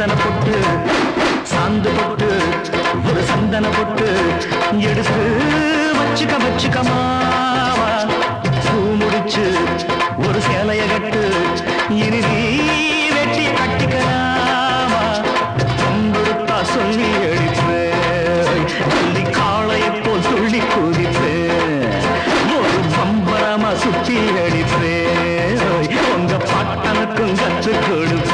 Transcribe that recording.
சந்தன பொட்டு சாந்து பொட்டு ஒரு சந்தன பொட்டு எடுத்து வச்சுக்க வச்சுக்கமாவா பூ முடிச்சு ஒரு சேலைய கட்டு இனி நீ வெட்டி கட்டிக்கலாமா கொம்புடுத்தா சொல்லி அடிப்பேன் சொல்லி காளையை போல் துள்ளி குதிப்பேன் ஒரு பம்பரமா சுத்தி அடிப்பேன் உங்க பாட்டனுக்கும் கற்றுக் கொடுப்பேன்